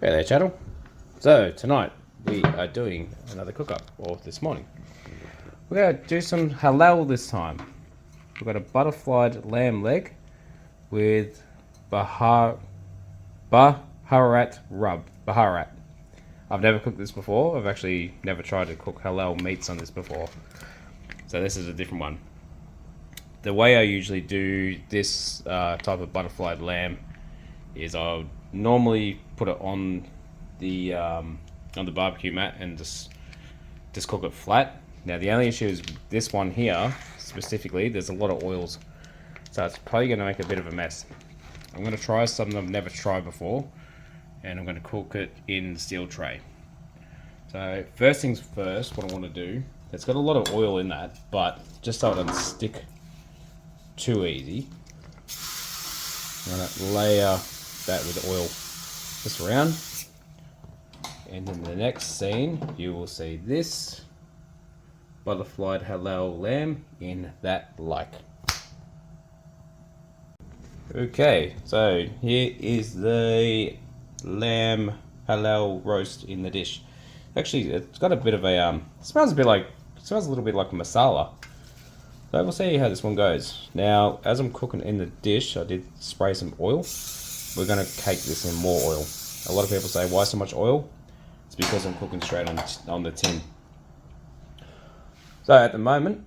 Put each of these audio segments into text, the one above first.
Hey there, channel. So tonight we are doing another cook-up, or this morning. We're going to do some halal this time. We've got a butterflied lamb leg with baharat rub. Baharat. I've never cooked this before. I've actually never tried to cook halal meats on this before. So this is a different one. The way I usually do this type of butterflied lamb is I'll normally put it on the barbecue mat and just cook it flat. Now the only issue is this one here specifically, there's a lot of oils, so it's probably going to make a bit of a mess. I'm going to try something I've never tried before, and I'm going to cook it in the steel tray. So first things first, what I want to do, it's got a lot of oil in that, but just so it doesn't stick too easy, I'm going to layer that with oil just around, and in the next scene you will see this butterflied halal lamb in that like. Okay, so here is the lamb halal roast in the dish. Actually, it's got a bit of a smells a little bit like masala. So we'll see how this one goes. Now, as I'm cooking in the dish, I did spray some oil. We're going to cake this in more oil. A lot of people say, why so much oil? It's because I'm cooking straight on the tin. So at the moment,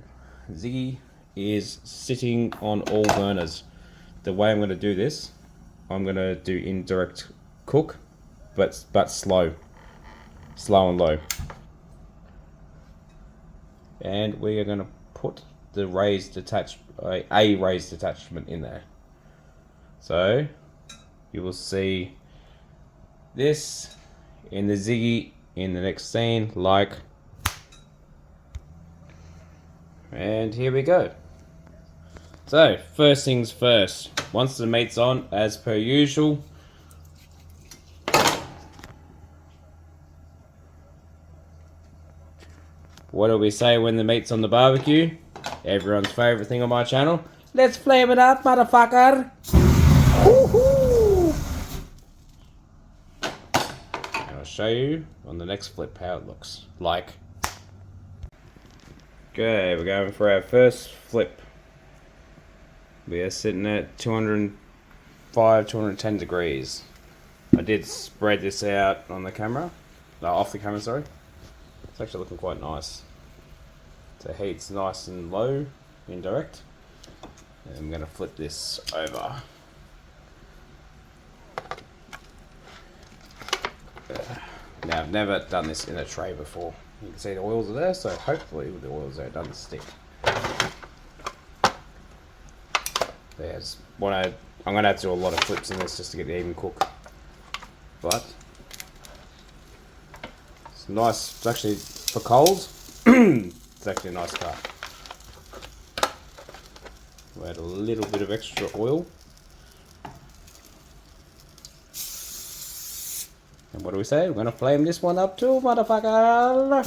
Ziggy is sitting on all burners. The way I'm going to do this, I'm going to do indirect cook, but slow and low. And we are going to put the raised attachment in there. So you will see this in the Ziggy in the next scene, like, and here we go. So first things first, once the meat's on, as per usual, what do we say when the meat's on the barbecue? Everyone's favorite thing on my channel. Let's flame it up, motherfucker! Woohoo! And I'll show you on the next flip how it looks like. Okay, we're going for our first flip. We are sitting at 205, 210 degrees. I did spread this out on the camera. No, off the camera, sorry. It's actually looking quite nice. So heat's nice and low, indirect. And I'm going to flip this over. Now I've never done this in a tray before. You can see the oils are there, so hopefully with the oils there it doesn't stick. There's one. I'm going to have to do a lot of flips in this just to get it even cook. But it's nice. It's actually for coals. It's actually a nice cut. We'll add a little bit of extra oil. And what do we say? We're going to flame this one up too, motherfucker!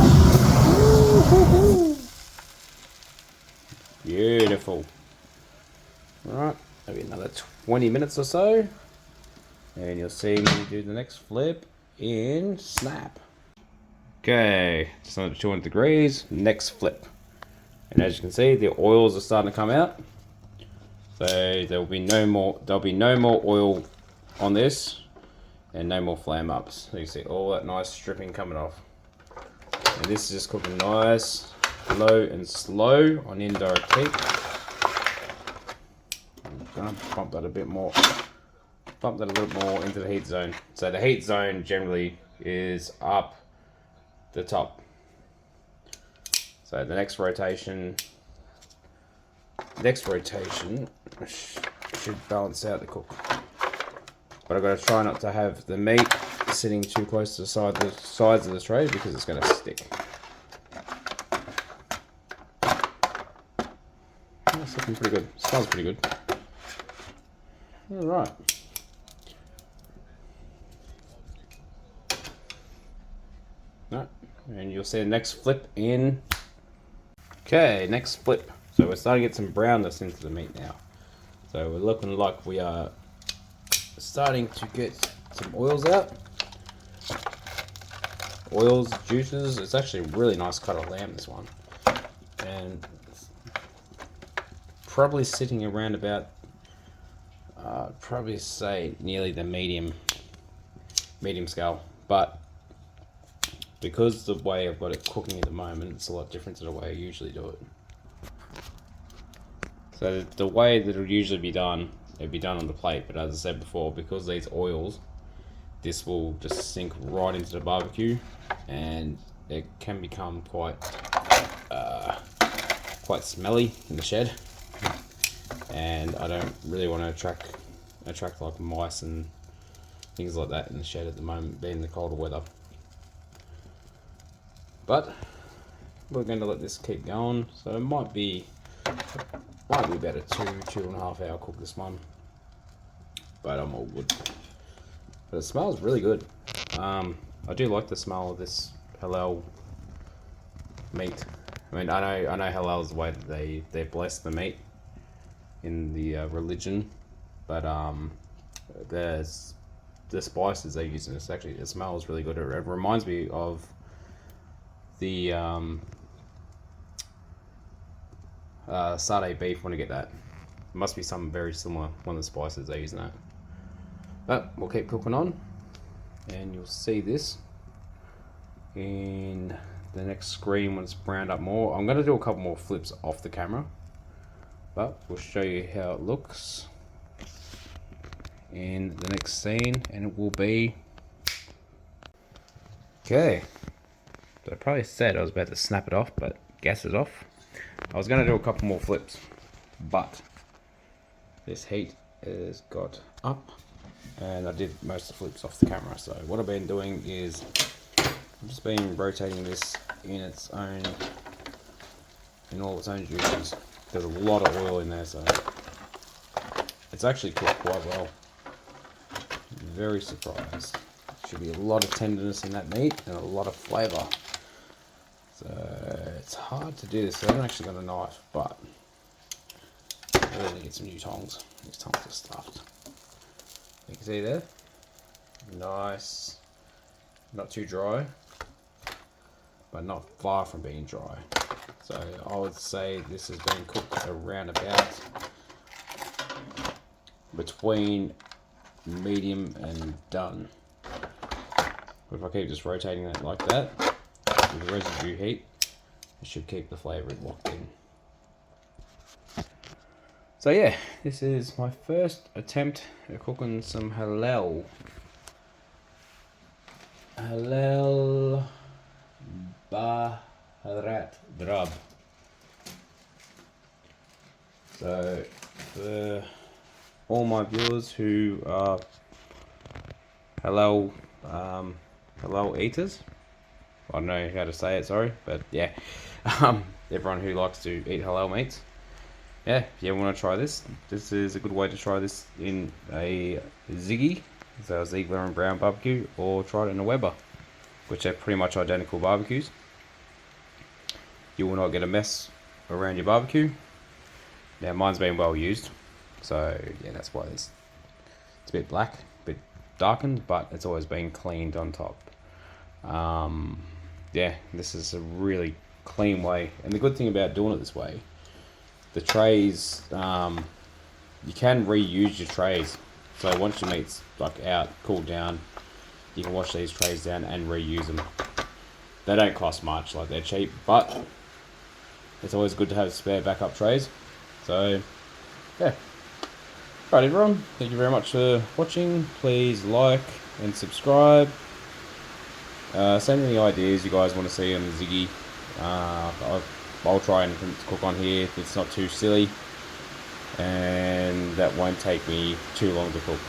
Beautiful. Alright, maybe another 20 minutes or so. And you'll see me do the next flip in snap. Okay, just under 200 degrees, next flip. And as you can see, the oils are starting to come out. So there'll be no more oil on this, and no more flame ups. So you see all that nice stripping coming off. And this is just cooking nice, low and slow on indirect heat. I'm gonna bump that a bit more. Bump that a little more into the heat zone. So the heat zone generally is up the top. So the next rotation should balance out the cook. But I've got to try not to have the meat sitting too close to the sides of the tray because it's going to stick. That's looking pretty good. Smells pretty good. All right. No, and you'll see the next flip in. Okay, next flip. So we're starting to get some brownness into the meat now. So we're looking like we are starting to get some oils out. oils, juices. It's actually a really nice cut of lamb, this one. And probably sitting around about, probably say nearly the medium scale. But because the way I've got it cooking at the moment, it's a lot different to the way I usually do it. So the way that it would usually be done, it'd be done on the plate. But as I said before, because these oils, this will just sink right into the barbecue, and it can become quite smelly in the shed. And I don't really want to attract like mice and things like that in the shed at the moment, being the colder weather. But we're going to let this keep going. So it might be about a 2.5 hour cook, this one. But I'm all good. But it smells really good. I do like the smell of this halal meat. I mean, I know halal is the way that they bless the meat in the religion, but there's the spices they use in this. Actually, it smells really good. It reminds me of the satay beef when I get that. It must be something very similar, one of the spices they use in that. But we'll keep cooking on, and you'll see this in the next screen when it's browned up more. I'm going to do a couple more flips off the camera, but we'll show you how it looks in the next scene, and it will be okay. So I probably said I was about to snap it off, but gas is off. I was going to do a couple more flips, but this heat has got up, and I did most of the flips off the camera. So what I've been doing is I've just been rotating this in all its own juices. There's a lot of oil in there, so it's actually cooked quite well. Very surprised. Should be a lot of tenderness in that meat and a lot of flavour. So it's hard to do this. So I haven't actually got a knife, but I really need some new tongs. These tongs are stuffed. You can see there. Nice. Not too dry, but not far from being dry. So I would say this has been cooked around about between medium and done. But if I keep just rotating that like that, with the residue heat, it should keep the flavour locked in. So yeah, this is my first attempt at cooking some halal baharat drab. So for all my viewers who are halal eaters, I don't know how to say it, sorry, but yeah, everyone who likes to eat halal meats, yeah, if you want to try this, this is a good way to try this in a Ziggy, so a Ziegler and Brown barbecue, or try it in a Weber, which are pretty much identical barbecues. You will not get a mess around your barbecue. Now mine's been well used, so yeah, that's why it's a bit black, a bit darkened, but it's always been cleaned on top. Yeah, this is a really clean way, and the good thing about doing it this way, the trays, you can reuse your trays. So once your meat's like out, cooled down, you can wash these trays down and reuse them. They don't cost much, like they're cheap, but it's always good to have spare backup trays. So yeah. Right everyone, thank you very much for watching. Please like and subscribe. Send me any ideas you guys want to see on the Ziggy. I'll try and cook on here if it's not too silly, and that won't take me too long to cook.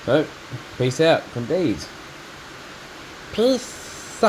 So, peace out from Deeds. Peace.